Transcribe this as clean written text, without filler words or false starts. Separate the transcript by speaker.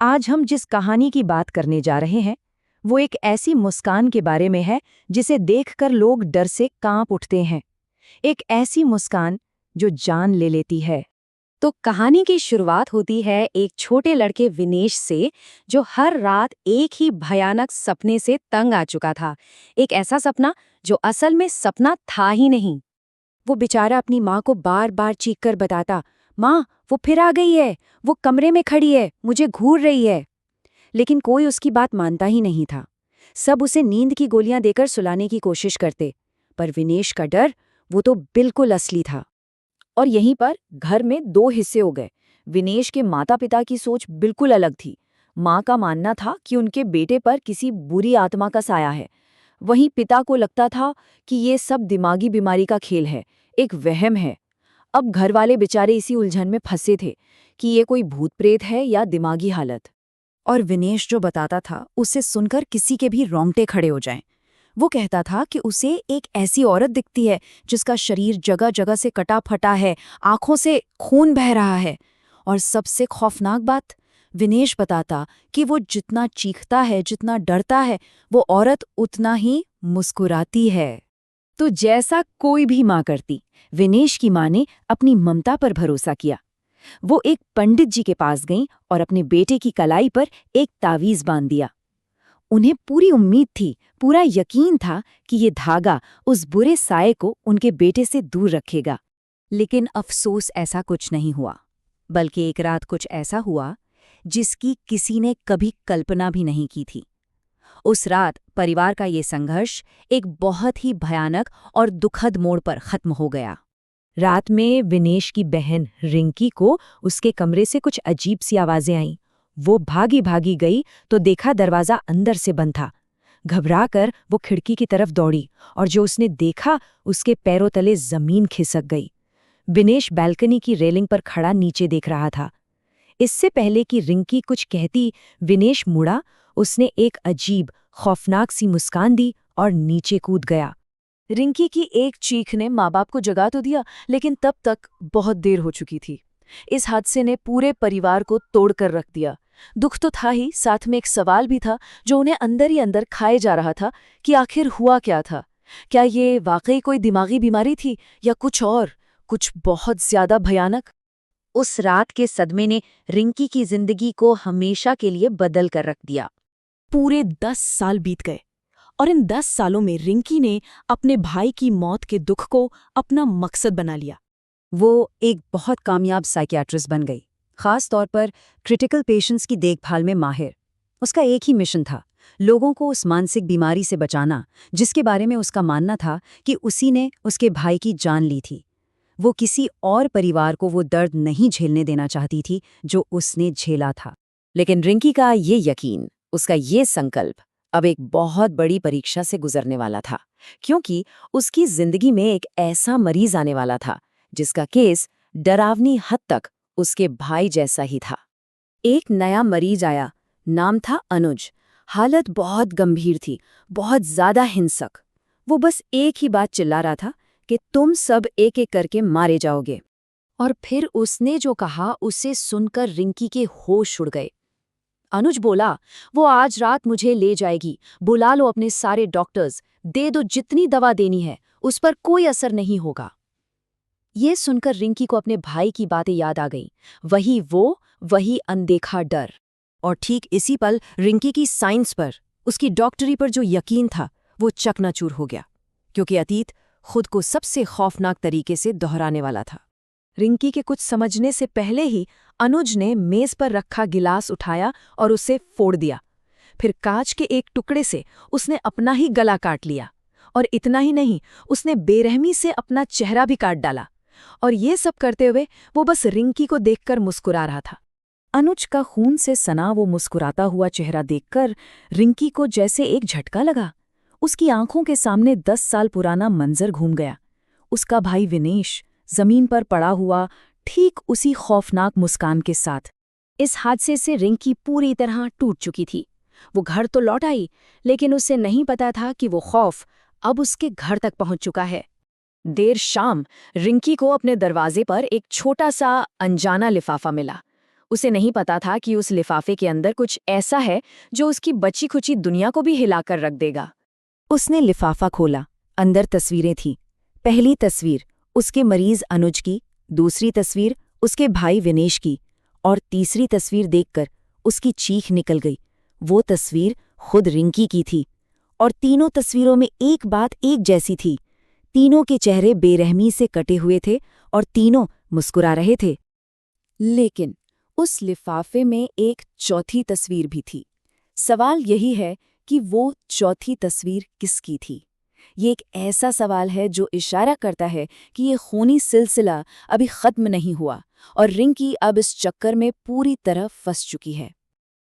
Speaker 1: आज हम जिस कहानी की बात करने जा रहे हैं वो एक ऐसी मुस्कान के बारे में है जिसे देखकर लोग डर से कांप उठते हैं। एक ऐसी मुस्कान जो जान ले लेती है। तो कहानी की शुरुआत होती है एक छोटे लड़के विनेश से, जो हर रात एक ही भयानक सपने से तंग आ चुका था। एक ऐसा सपना जो असल में सपना था ही नहीं। वो बेचारा अपनी माँ को बार बार चीख कर बताता, माँ वो फिर आ गई है, वो कमरे में खड़ी है, मुझे घूर रही है। लेकिन कोई उसकी बात मानता ही नहीं था। सब उसे नींद की गोलियां देकर सुलाने की कोशिश करते, पर विनेश का डर वो तो बिल्कुल असली था। और यहीं पर घर में दो हिस्से हो गए। विनेश के माता पिता की सोच बिल्कुल अलग थी। माँ का मानना था कि उनके बेटे पर किसी बुरी आत्मा का साया है। वहीं पिता को लगता था कि ये सब दिमागी बीमारी का खेल है, एक वहम है। अब घर वाले बेचारे इसी उलझन में फंसे थे कि ये कोई भूत प्रेत है या दिमागी हालत। और विनेश जो बताता था उसे सुनकर किसी के भी रोंगटे खड़े हो जाएं। वो कहता था कि उसे एक ऐसी औरत दिखती है जिसका शरीर जगह जगह से कटा फटा है, आंखों से खून बह रहा है। और सबसे खौफनाक बात, विनेश बताता कि वो जितना चीखता है, जितना डरता है, वो औरत उतना ही मुस्कुराती है। तो जैसा कोई भी माँ करती, विनेश की माँ ने अपनी ममता पर भरोसा किया। वो एक पंडित जी के पास गईं और अपने बेटे की कलाई पर एक तावीज बांध दिया। उन्हें पूरी उम्मीद थी, पूरा यकीन था कि ये धागा उस बुरे साये को उनके बेटे से दूर रखेगा। लेकिन अफसोस ऐसा कुछ नहीं हुआ। बल्कि एक रात कुछ ऐसा हुआ जिसकी किसी ने कभी कल्पना भी नहीं की थी। उस रात परिवार का ये संघर्ष एक बहुत ही भयानक और दुखद मोड़ पर खत्म हो गया। रात में विनेश की बहन रिंकी को उसके कमरे से कुछ अजीब सी आवाजें आईं। वो भागी भागी गई तो देखा दरवाजा अंदर से बंद था। घबराकर वो खिड़की की तरफ दौड़ी और जो उसने देखा उसके पैरों तले जमीन खिसक गई। विनेश बैल्कनी की रेलिंग पर खड़ा नीचे देख रहा था। इससे पहले कि रिंकी कुछ कहती, विनेश मुड़ा, उसने एक अजीब खौफनाक सी मुस्कान दी और नीचे कूद गया। रिंकी की एक चीख ने माँ बाप को जगा तो दिया, लेकिन तब तक बहुत देर हो चुकी थी। इस हादसे ने पूरे परिवार को तोड़कर रख दिया। दुख तो था ही, साथ में एक सवाल भी था जो उन्हें अंदर ही अंदर खाए जा रहा था कि आखिर हुआ क्या था। क्या ये वाकई कोई दिमागी बीमारी थी या कुछ और, कुछ बहुत ज्यादा भयानक। उस रात के सदमे ने रिंकी की जिंदगी को हमेशा के लिए बदल कर रख दिया।
Speaker 2: पूरे 10 साल बीत गए और इन 10 सालों में रिंकी ने अपने भाई की मौत के दुख को अपना मकसद बना लिया।
Speaker 1: वो एक बहुत कामयाब साइकियाट्रिस्ट बन गई, खास तौर पर क्रिटिकल पेशेंट्स की देखभाल में माहिर। उसका एक ही मिशन था, लोगों को उस मानसिक बीमारी से बचाना जिसके बारे में उसका मानना था कि उसी ने उसके भाई की जान ली थी। वो किसी और परिवार को वो दर्द नहीं झेलने देना चाहती थी जो उसने झेला था। लेकिन रिंकी का ये यकीन, उसका ये संकल्प अब एक बहुत बड़ी परीक्षा से गुजरने वाला था, क्योंकि उसकी जिंदगी में एक ऐसा मरीज आने वाला था जिसका केस डरावनी हद तक उसके भाई जैसा ही था। एक नया मरीज आया, नाम था अनुज। हालत बहुत गंभीर थी, बहुत ज्यादा हिंसक। वो बस एक ही बात चिल्ला रहा था कि तुम सब एक एक करके मारे जाओगे। और फिर उसने जो कहा उसे सुनकर रिंकी के होश उड़ गए। अनुज बोला, वो आज रात मुझे ले जाएगी, बुला लो अपने सारे डॉक्टर्स, दे दो जितनी दवा देनी है, उस पर कोई असर नहीं होगा। ये सुनकर रिंकी को अपने भाई की बातें याद आ गईं। वही अनदेखा डर। और ठीक इसी पल रिंकी की साइंस पर, उसकी डॉक्टरी पर जो यकीन था वो चकनाचूर हो गया, क्योंकि अतीत खुद को सबसे खौफनाक तरीके से दोहराने वाला था। रिंकी के कुछ समझने से पहले ही अनुज ने मेज पर रखा गिलास उठाया और उसे फोड़ दिया। फिर कांच के एक टुकड़े से उसने अपना ही गला काट लिया। और इतना ही नहीं, उसने बेरहमी से अपना चेहरा भी काट डाला। और ये सब करते हुए वो बस रिंकी को देखकर मुस्कुरा रहा था। अनुज का खून से सना वो मुस्कुराता हुआ चेहरा देखकर रिंकी को जैसे एक झटका लगा। उसकी आंखों के सामने 10 साल पुराना मंजर घूम गया। उसका भाई विनेश जमीन पर पड़ा हुआ, ठीक उसी खौफनाक मुस्कान के साथ। इस हादसे से रिंकी पूरी तरह टूट चुकी थी। वो घर तो लौट आई, लेकिन उसे नहीं पता था कि वो खौफ अब उसके घर तक पहुंच चुका है। देर शाम रिंकी को अपने दरवाजे पर एक छोटा सा अनजाना लिफाफा मिला। उसे नहीं पता था कि उस लिफाफे के अंदर कुछ ऐसा है जो उसकी बची खुची दुनिया को भी हिलाकर रख देगा। उसने लिफाफा खोला। अंदर तस्वीरें थीं। पहली तस्वीर उसके मरीज अनुज की, दूसरी तस्वीर उसके भाई विनेश की, और तीसरी तस्वीर देखकर उसकी चीख निकल गई। वो तस्वीर खुद रिंकी की थी। और तीनों तस्वीरों में एक बात एक जैसी थी। तीनों के चेहरे बेरहमी से कटे हुए थे और तीनों मुस्कुरा रहे थे। लेकिन उस लिफाफे में एक चौथी तस्वीर भी थी। सवाल यही है कि वो चौथी तस्वीर किसकी थी? ये एक ऐसा सवाल है जो इशारा करता है कि ये खूनी सिलसिला अभी खत्म नहीं हुआ और रिंकी अब इस चक्कर में पूरी तरह फंस चुकी है।